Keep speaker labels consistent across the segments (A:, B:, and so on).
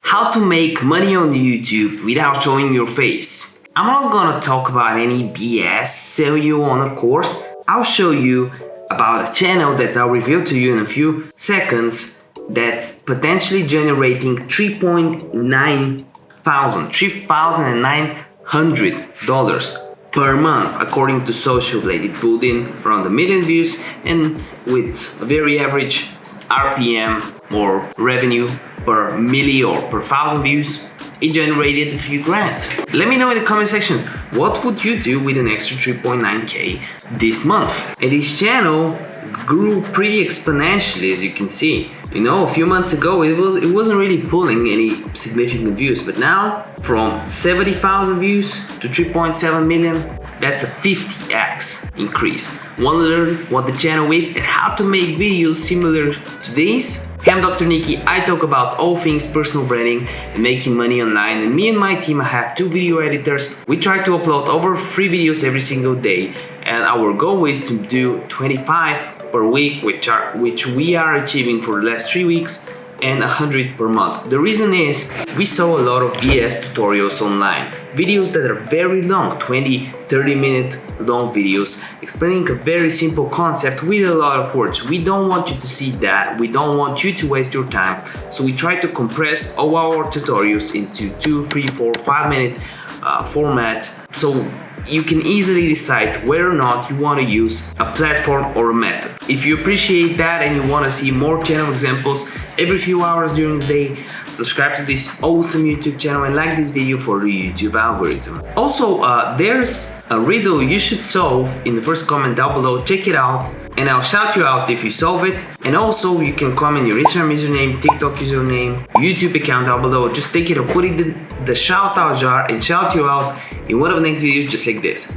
A: How to make money on YouTube without showing your face. I'm not gonna talk about any BS, sell you on a course. I'll show you about a channel that I'll reveal to you in a few seconds that's potentially generating $3,900 per month according to Social Blade. It pulled in around 1 million views and with a very average RPM or revenue per milli or per 1,000 views, it generated a few grand. Let me know in the comment section, what would you do with an extra 3.9k this month? And this channel grew pretty exponentially, as you can see. You know, a few months ago it wasn't really pulling any significant views, but now from 70,000 views to 3.7 million, that's a 50x increase. Want to learn what the channel is and how to make videos similar to these? I'm Dr. Niki. I talk about all things personal branding and making money online, and me and my team have 2 video editors. We try to upload over 3 videos every single day, and our goal is to do 25 per week, which we are achieving for the last 3 weeks, and 100 per month. The reason is we saw a lot of BS tutorials online, videos that are very long, 20-30 minute long videos explaining a very simple concept with a lot of words. We don't want you to see that. We don't want you to waste your time, so we try to compress all our tutorials into 2, 3, 4, 5 minute format, so you can easily decide whether or not you want to use a platform or a method. If you appreciate that and you want to see more channel examples every few hours during the day, subscribe to this awesome YouTube channel and like this video for the YouTube algorithm. Also, there's a riddle you should solve in the first comment down below. Check it out and I'll shout you out if you solve it. And also you can comment your Instagram username, TikTok username, YouTube account down below. Just take it or put it in the shout out jar and shout you out in one of the next videos just like this.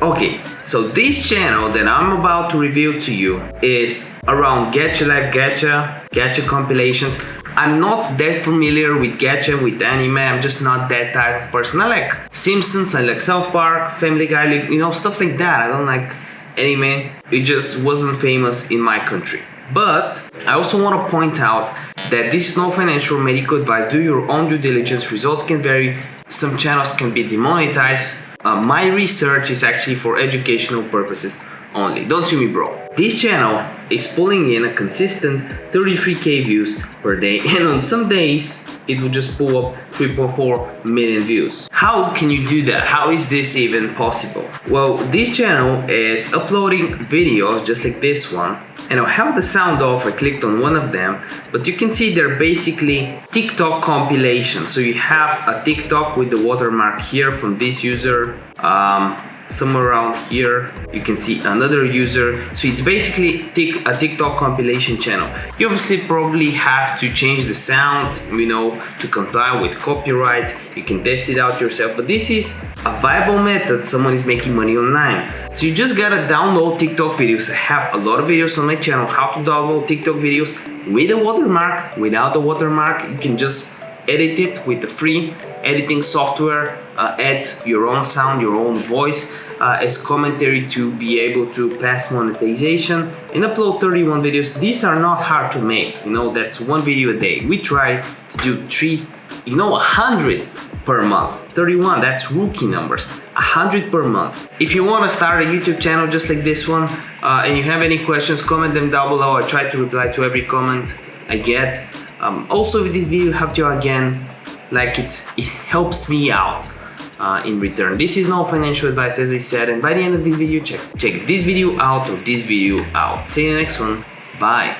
A: Okay, so this channel that I'm about to reveal to you is around gacha compilations. I'm not that familiar with gacha, with anime. I'm just not that type of person. I like Simpsons, I like South Park, Family Guy, you know, stuff like that. I don't like anime. It just wasn't famous in my country. But I also want to point out that this is no financial or medical advice. Do your own due diligence. Results can vary. Some channels can be demonetized. My research is actually for educational purposes only. Don't sue me, bro. This channel is pulling in a consistent 33k views per day, and on some days it will just pull up 3.4 million views. How can you do that? How is this even possible? Well, this channel is uploading videos just like this one, and I'll have the sound off. I clicked on one of them, but you can see they're basically TikTok compilations. So you have a TikTok with the watermark here from this user, somewhere around here you can see another user. So it's basically a TikTok compilation channel. You obviously probably have to change the sound, you know, to comply with copyright. You can test it out yourself, but this is a viable method. Someone is making money online. So you just gotta download TikTok videos. I have a lot of videos on my channel how to download TikTok videos with a watermark, without the watermark. You can just edit it with the free editing software, add your own sound, your own voice as commentary to be able to pass monetization, and upload 31 videos. These are not hard to make, you know, that's 1 video a day. We try to do 100 per month. 31, that's rookie numbers. 100 per month. If you want to start a YouTube channel just like this one, and you have any questions, comment them down below. I try to reply to every comment I get. Also, with this video, helped you again, like it helps me out in return. This is no financial advice, as I said, and by the end of this video, check this video out or this video out. See you in the next one. Bye.